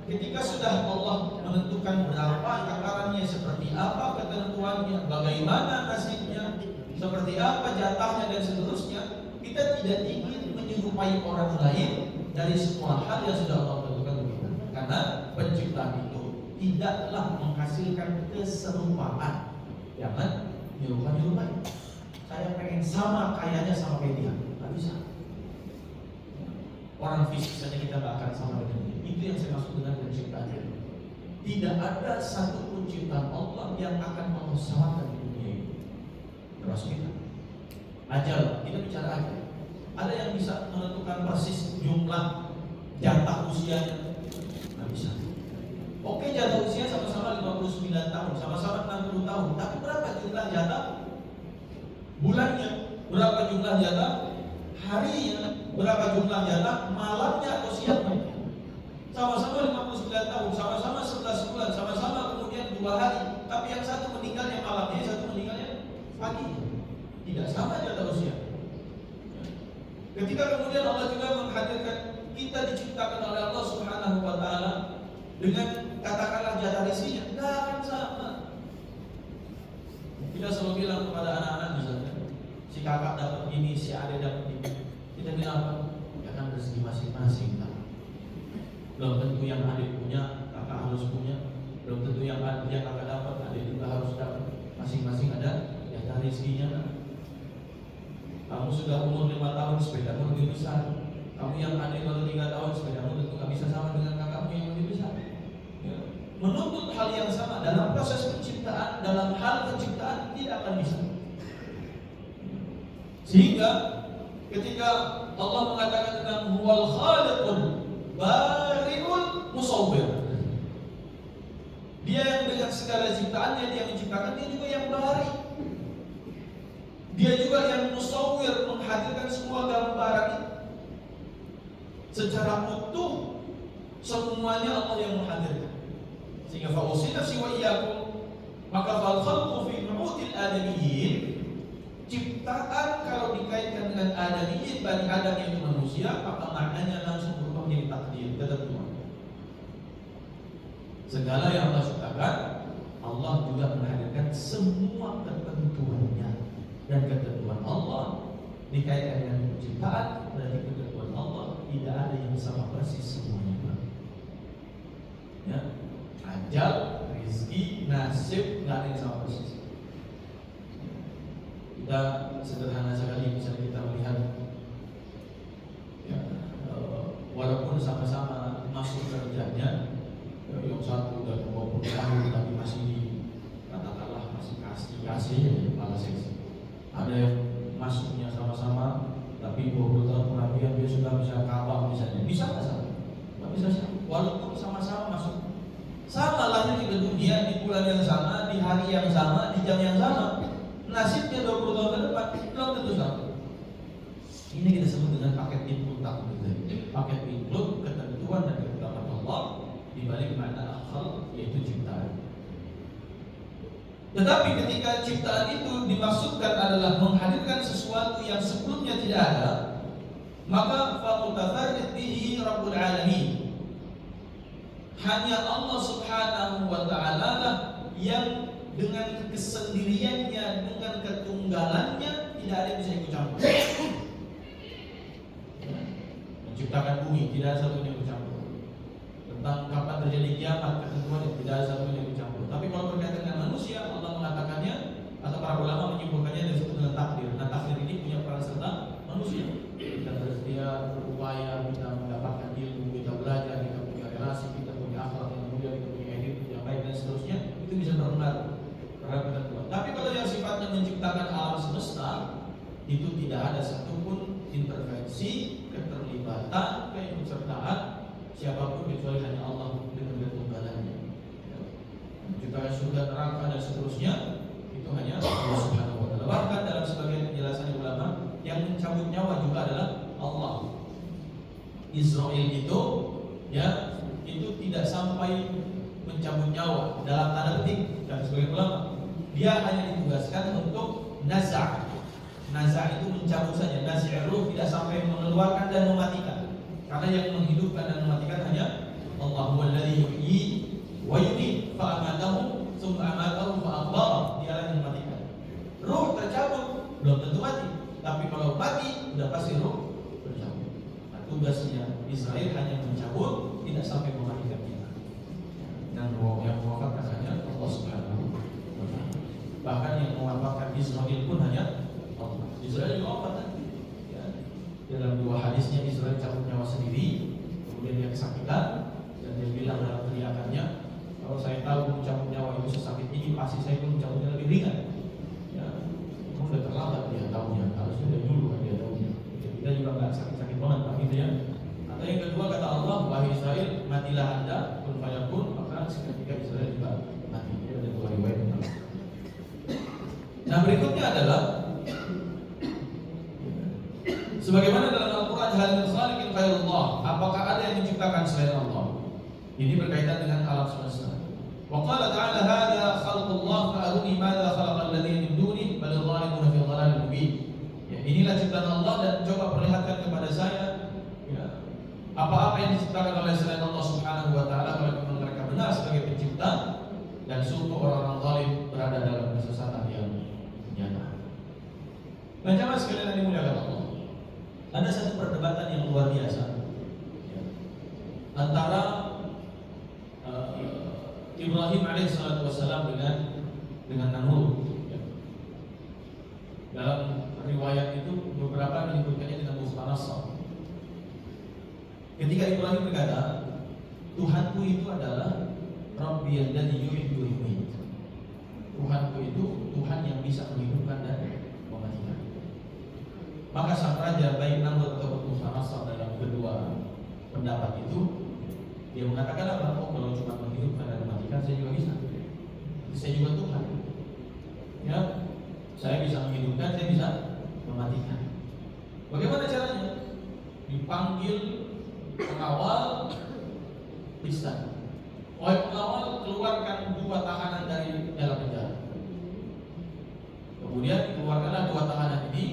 Ketika sudah Allah menentukan berapa takarannya, seperti apa ketentuannya, bagaimana nasibnya, seperti apa jatahnya dan seterusnya, kita tidak ingin menyerupai orang lain dari semua hal yang sudah Allah tentukan begitu. Karena penciptaan itu tidaklah menghasilkan keserupaan. Jangan nyerupai. Saya pengen sama kayaknya sama media, nggak bisa. Orang fisik saja kita nggak akan sama dengan dia. Itu yang saya maksud dengan penciptaan. Tidak ada satu penciptaan Allah yang akan Allah samakan di dunia ini. Terus kita ajal, kita bicara ajal. Ada yang bisa menentukan persis jumlah jatah usianya, nggak bisa. Oke, jatah usia sama-sama 59 tahun, sama-sama 60 tahun. Tapi berapa jumlah jatah bulannya? Berapa jumlah jatah harinya? Berapa jumlah jatah malamnya atau siangnya? Sama-sama 59 tahun, sama-sama 11 bulan, sama-sama kemudian 2 hari. Tapi yang satu meninggalnya malamnya, yang satu meninggalnya pagi. Tidak sama jatah usia. Ketika kemudian Allah juga menghadirkan kita diciptakan oleh Allah Subhanahu wa taala dengan katakanlah jatah rezekinya, tidak akan sama. si kakak dapat ini, si adik dapat ini. Kita bilang apa? Ya kan rezeki masing-masing kan. Belum tentu yang adik punya, kakak harus punya. Belum tentu yang kakak dapat, adik juga harus dapat. Masing-masing ada jatah rezekinya kan. Kamu sudah umur 5 tahun, sepedamu lebih besar. Kamu yang adik baru 3 tahun, sepedamu tentu gak bisa sama dengan kakakmu yang lebih besar. Ya. Menuntut hal yang sama dalam proses penciptaan, dalam hal penciptaan tidak akan bisa. Sehingga ketika Allah mengatakan tentang huwal khaliqul bari'ul musawwir, dia yang dengan segala ciptaannya dia menciptakan, dia juga yang bari. Dia juga yang musawwir, menghadirkan semua gambaran secara utuh, semuanya Allah yang menghadirkan. Sehingga fa'usina siwa iyyakum, maka fal khalqu fi nu'util adamiyyin, ciptaan kalau dikaitkan dengan adamiyyin, Bani Adam yaitu manusia, maka maknanya langsung berubah menjadi takdir, ketentuan. Segala yang Allah ciptakan, Allah juga menghadirkan semua ketentuannya. Dan ketentuan Allah dikaitkan dengan penciptaan, berarti ketentuan Allah tidak ada yang sama persis semuanya. Ya, ajal, rezeki, nasib, nggak ada yang sama persis. Kita sederhana sekali misalnya kita melihat, ya, walaupun sama-sama masuk kerjanya, yang satu udah 20 tahun tapi masih katakanlah masih kasih kepala seksi. Ada yang masuknya sama-sama tapi 20 tahun kemudian dia sudah bisa kabang misalnya. Bisa nggak sama? Nggak bisa sama. Walaupun sama-sama masuk, sama lahir di dunia, di bulan yang sama, di hari yang sama, di jam yang sama, nasibnya 20 tahun ke depan belum tentu sama. Ini kita sebut dengan paket input takdir. Paket input ketentuan dan ketetapan Allah di balik makna akhir, yaitu ciptaan. Tetapi ketika ciptaan itu dimaksudkan adalah menghadirkan sesuatu yang sebelumnya tidak ada, maka fa'utafarrid bihi Rabbul Alamin. Hanya Allah Subhanahu wa Ta'ala lah yang dengan kesendiriannya, dengan ketunggalannya tidak ada yang bisa ikut campur. Menciptakan bumi tidak ada satu yang ikut campur. Tentang kapan terjadi kiamat, ketentuan tidak ada satu yang ikut campur. Tapi kalau berkaitan dengan manusia, Allah mengatakannya atau para ulama menyimpulkannya disebut dengan takdir. Nah, takdir ini punya peran serta manusia. Kita bersedia berupaya, kita mendapatkan ilmu, kita belajar, kita punya relasi, kita punya akhlak yang mulia, kita punya edit yang baik dan seterusnya, itu bisa berpengaruh terhadap ketentuan. Tapi kalau yang sifatnya menciptakan alam semesta, itu tidak ada satupun intervensi, keterlibatan, keikutsertaan siapapun kecuali hanya Allah dengan ketunggalannya. Menciptakan surga, neraka dan seterusnya itu hanya Allah Subhanahu wa Ta'ala. Bahkan dalam sebagian penjelasan ulama, yang mencabut nyawa juga adalah Allah. Israel itu, ya, itu tidak sampai mencabut nyawa dalam tanda petik dan sebagian ulama. Dia hanya ditugaskan untuk nazar. Nazar itu mencabut saja. Nazar ruh tidak sampai mengeluarkan dan mematikan. Karena yang menghidupkan dan mematikan hanya Allah. Walladzi yuhyi wa yumiit fa amatahu tsumma amatahu fa aqbara. Dialah yang mematikan. Ruh tercabut belum tentu mati, tapi kalau mati sudah pasti ruh tercabut. Nah, tugasnya Israel hanya mencabut, tidak sampai mematikan kita. Dan yang mewafatkan hanya Allah Subhanahu wa Ta'ala. Bahkan yang mewafatkan Israel pun hanya Allah. Israel juga wafat kan? Dalam dua hadisnya Israel cabut nyawa sendiri, kemudian dia kesakitan dan dia bilang dalam teriakannya, kalau saya tahu mencabut nyawa itu sesakit ini, pasti saya pun mencabutnya lebih ringan. Ya, itu sudah terlambat dia tahunya, harusnya dari dulu kan dia tahunya. Kita juga nggak sakit-sakit banget, tapi itu ya. Atau yang kedua kata Allah, wahai Israel, matilah anda, kun fayakun, maka seketika Israel juga mati. Ada dua riwayat tentang. Nah berikutnya adalah sebagaimana dalam Al-Quran, hal min khaliqin ghairullah, apakah ada yang menciptakan selain Allah? Ini berkaitan dengan alam semesta. Wa qala ta'ala hadza khalqullah fa'aruni madza khalaqal ladzina min duni bal adh-dhalimuna fi dhalalin mubin. Ya, inilah ciptaan Allah dan coba perlihatkan kepada saya, ya, apa-apa yang diciptakan oleh selain Allah Subhanahu wa Ta'ala kalau memang mereka benar sebagai pencipta, dan sungguh orang-orang zalim berada dalam kesesatan yang nyata. Macam perdebatan yang luar biasa antara Ibrahim alaihissalam dengan Namrud. Dalam riwayat itu beberapa menyebutkannya dengan Mukhtanasar. Ketika Ibrahim berkata, Tuhanku itu adalah Rabbi alladzi yuhyi wa yumiit. Tuhanku itu Tuhan yang bisa menghidupkan dan mematikan. Maka sang raja baik Namrud atau Mukhtanasar dalam kedua pendapat itu, dia mengatakan apa? Oh, kalau cuma menghidupkan dan mematikan saya juga bisa. Saya juga Tuhan. Ya, saya bisa menghidupkan, saya bisa mematikan. Bagaimana caranya? Dipanggil pengawal istana. Wahai pengawal, keluarkan 2 tahanan dari dalam penjara. Kemudian keluarkanlah 2 tahanan ini.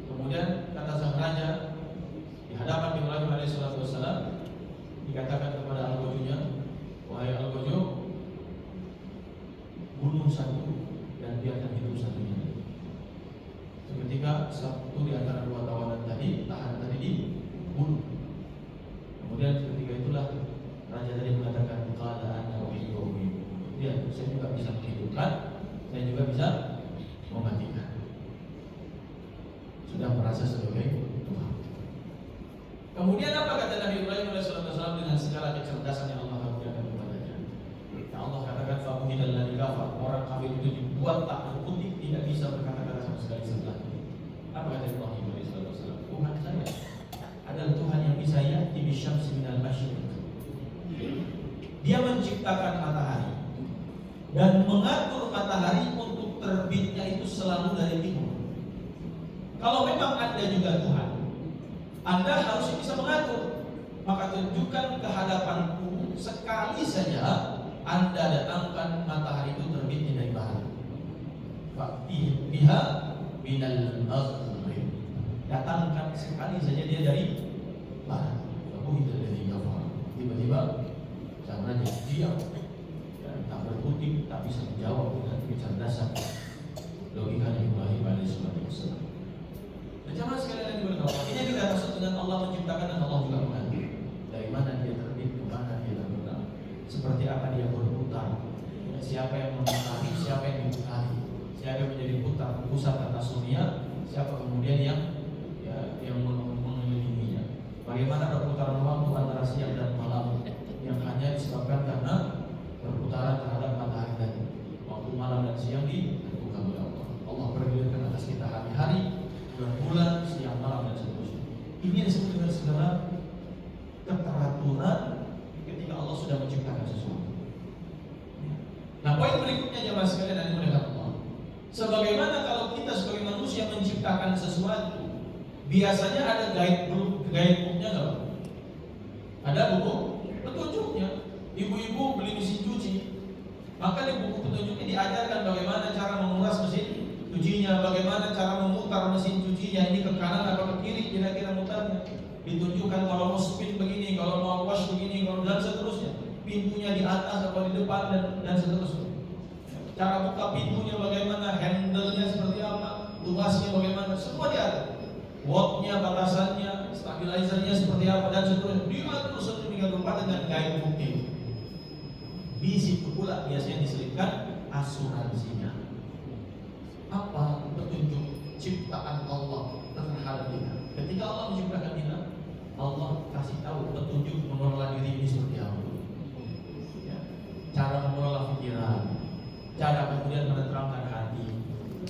Kemudian kata sang raja di hadapan Ibrahim alaihissalam, dikatakan kepada algojonya, wahai algojo, bunuh satu dan biarkan hidup satunya. Seketika satu di antara 2 tahanan tadi dibunuh. Kemudian ketika itulah raja tadi mengatakan, qala ana uhyi wa umiit. Ya, saya juga bisa menghidupkan, saya juga bisa mematikan. Sudah merasa sebagai Tuhan. Kemudian apa kata Nabi Ibrahim alaihissalam dengan segala kecerdasan yang Allah berikan kepadanya? Yang Allah katakan, famuhidal ladzi kafar. Orang kafir itu dibuat tak berkutik, tidak bisa berkata-kata sama sekali setelah ini. Apa kata Ibrahim alaihissalam? Tuhan saya adalah Tuhan yang bisa ya'ti bisyamsi minal masyriq. Dia menciptakan matahari dan mengatur matahari untuk terbitnya itu selalu dari timur. Kalau memang Anda juga Tuhan, Anda harus bisa mengatur. Maka tunjukkan ke hadapanku sekali saja Anda datangkan matahari itu terbitnya dari barat. Biha minal maghrib. Datangkan sekali saja dia dari barat. Aku itu dari Java. Tiba-tiba sang raja diam, tak berkutik, tak bisa menjawab dengan kecerdasan logika Ibrahim alaihissalam. Jamaah sekalian yang diberkahi, ini tidak maksud dengan Allah menciptakan dan Allah juga mengatur. Dari mana dia terbit, ke mana dia bergerak, seperti apa dia berputar, siapa yang memutari, siapa yang diputari, siapa yang menjadi putar pusat atas dunia, siapa kemudian yang mengelilinginya. Bagaimana perputaran waktu antara siang dan malam yang hanya disebabkan karena perputaran terhadap matahari dan waktu malam dan siang ditentukan oleh Allah. Allah bergilirkan atas kita hari-hari, bulan, siang, malam dan seterusnya. Ini disebut dengan segala keteraturan ketika Allah sudah menciptakan sesuatu. Nah, poin berikutnya jemaah sekalian yang dimuliakan Allah. Sebagaimana kalau kita sebagai manusia menciptakan sesuatu, biasanya ada guidebooknya nggak? Ada buku petunjuknya. Ibu-ibu beli mesin cuci, maka di buku petunjuknya diajarkan bagaimana cara menguras mesin cucinya, bagaimana cara memutar mesin cucinya, ini ke kanan atau ke kiri kira-kira mutarnya. Ditunjukkan kalau mau spin begini, kalau mau wash begini, kalau dan seterusnya. Pintunya di atas atau di depan dan seterusnya. Cara buka pintunya bagaimana, handle-nya seperti apa, tugasnya bagaimana, semua diatur. Wattnya, batasannya, stabilizernya seperti apa dan seterusnya. Diatur sedemikian rupa dengan guidebook-nya. Di situ pula biasanya diselipkan asuransinya. Apa petunjuk ciptaan Allah terhadap kita? Ketika Allah menciptakan kita, Allah kasih tahu petunjuk mengelola diri ini seperti apa. Ya. Cara mengelola pikiran, cara kemudian menenteramkan hati,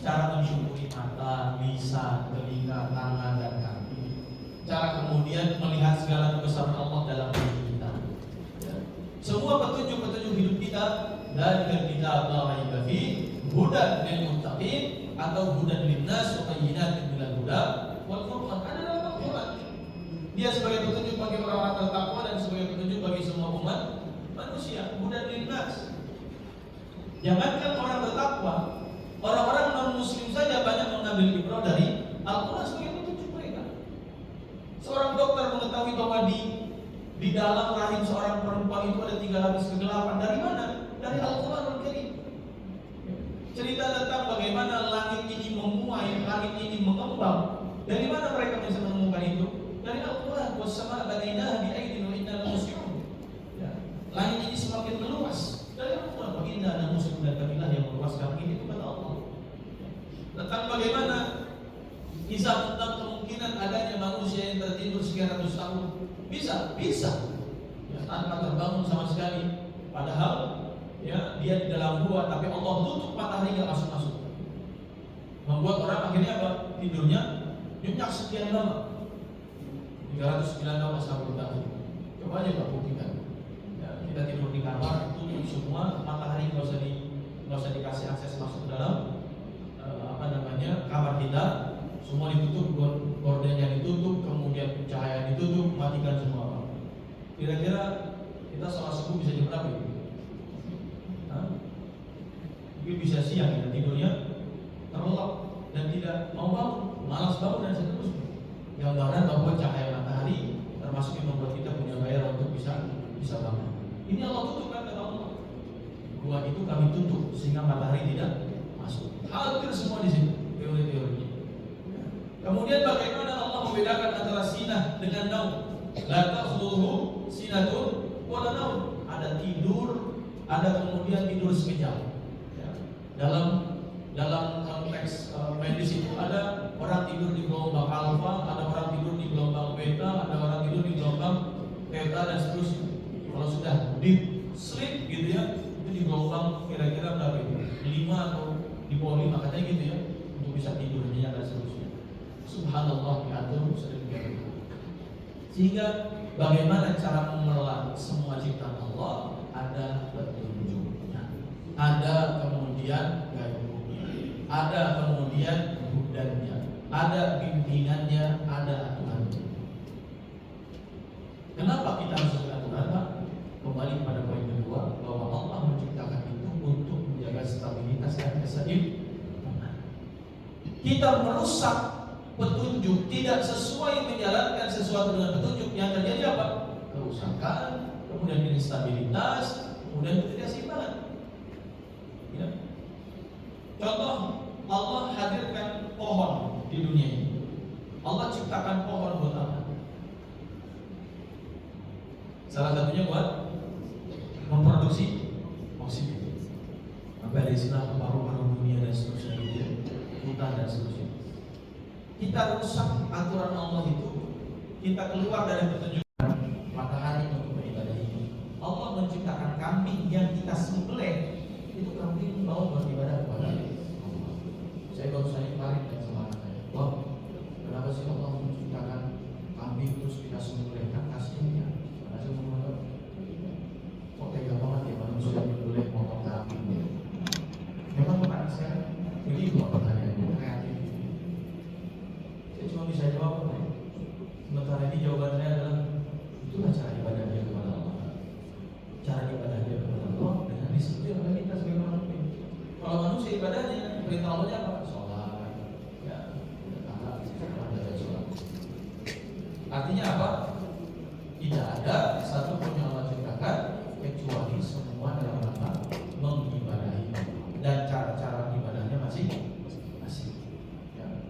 cara mensyukuri mata, lisan, telinga, tangan dan kaki, cara kemudian melihat segala kebesaran Allah dalam diri kita. Ya. Semua petunjuk-petunjuk hidup kita dari kitab Allah yang hudan lil muttaqin atau hudan linnas wa bayyinatin minal huda wal furqan. Ada dalam Al-Qur'an. Dia sebagai petunjuk bagi orang-orang bertakwa dan sebagai petunjuk bagi semua umat manusia. Hudan linnas. Jangankan orang bertakwa, orang-orang non-muslim saja banyak mengambil ibrah dari Al-Qur'an sebagai petunjuk mereka. Seorang dokter mengetahui bahwa di dalam rahim seorang perempuan itu ada 3 lapis kegelapan. Dari mana? Dari Al-Qur'anul Karim. Cerita tentang bagaimana langit ini memuai, langit ini mengembang. Dari mana mereka bisa menemukan itu? dari Al-Quran, wassama banainaha bi'aidin wa inna lamuslimun. Ya, langit ini semakin meluas dari Al-Quran, wa inna lamuslimun, dan kamilah yang meluaskan ini kepada Allah. Tentang bagaimana kisah tentang kemungkinan adanya manusia yang tertidur sekian ratus tahun, bisa ya, tanpa terbangun sama sekali. Padahal ya dia di dalam gua, tapi Allah tutup matahari nggak masuk. Membuat orang akhirnya apa? Tidurnya nyenyak sekian lama, 309 tahun ashabul kahfi. Coba aja Pak buktikan. Ya, kita tidur di kamar, tutup semua, matahari nggak usah dikasih akses masuk ke dalam kamar kita, semua ditutup, gordennya ditutup, kemudian cahaya ditutup, matikan semua. Kira-kira kita sholat subuh bisa jam berapa? Mungkin bisa siang, kita tidurnya terlelap dan tidak mau bangun, malas bangun dan seterusnya. Gambaran bahwa cahaya matahari termasuk yang membuat kita punya gairah untuk bisa bangun. Ini Allah tutup, kan kata Allah. Gua itu kami tutup sehingga matahari tidak masuk. Hampir semua di sini teori-teorinya. Kemudian bagaimana Allah membedakan antara sinah dengan naum? La ta'khudhuhu sinatun wa la naum. Ada tidur, ada kemudian tidur sekejap. Ya. Dalam konteks medis itu ada orang tidur di gelombang alfa, ada orang tidur di gelombang beta, ada orang tidur di gelombang theta dan seterusnya. Kalau sudah deep sleep gitu ya, itu di gelombang kira-kira berapa itu? 5 atau di bawah 5 katanya gitu ya, untuk bisa tidur nyenyak dan seterusnya. Subhanallah, diatur sedemikian rupa. Sehingga bagaimana cara mengelola semua ciptaan Allah, ada petunjuknya, ada kemudian guidebooknya, ada kemudian hudannya, ada bimbingannya, ada aturannya. Kenapa kita harus aturan, Pak? Kembali pada poin kedua, bahwa Allah menciptakan itu untuk menjaga stabilitas dan keseimbangan. Kita merusak petunjuk, tidak sesuai menjalankan sesuatu dengan petunjuk, yang terjadi apa? Kerusakan, kemudian instabilitas, kemudian ketidakseimbangan. Ya. Contoh, Allah hadirkan pohon di dunia ini. Allah ciptakan pohon buat apa? Salah satunya buat memproduksi oksigen. Sampai ada istilah paru-paru dunia dan seterusnya, hutan dan seterusnya. Kita rusak aturan Allah itu, kita keluar dari petunjuk matahari untuk beribadah ini. Allah menciptakan kambing yang kita sembelih, itu kambing mau beribadah kepada Allah. Saya baru saja kemarin sama anak saya, wah, kenapa sih Allah menciptakan kambing terus kita sembelih? Kan kasihannya, karena saya mau kok tega banget ya manusia menyembelih potong kambing. Memang pertanyaan saya begitu pertanyaannya, kreatif. Saya cuma bisa jawab, sementara ini jawaban saya adalah itulah cara ibadah dia kepada Allah. Cara ibadah dia kepada Allah dengan disiplin oleh kita sebagai manusia. Kalau manusia ibadahnya perintah Allahnya apa? Sholat, ya, sholat. Artinya apa? Tidak ada satu pun yang Allah ciptakan kecuali semua dalam rangka mengibadahi, dan cara-cara ibadahnya masih.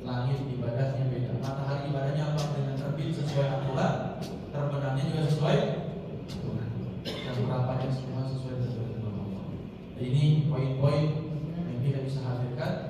Langit ibadahnya beda, matahari ibadahnya apa? Dengan terbit sesuai aturan, terbenamnya juga sesuai aturan, dan berapanya semua sesuai dengan Allah. Ini poin-poin yang kita bisa hadirkan.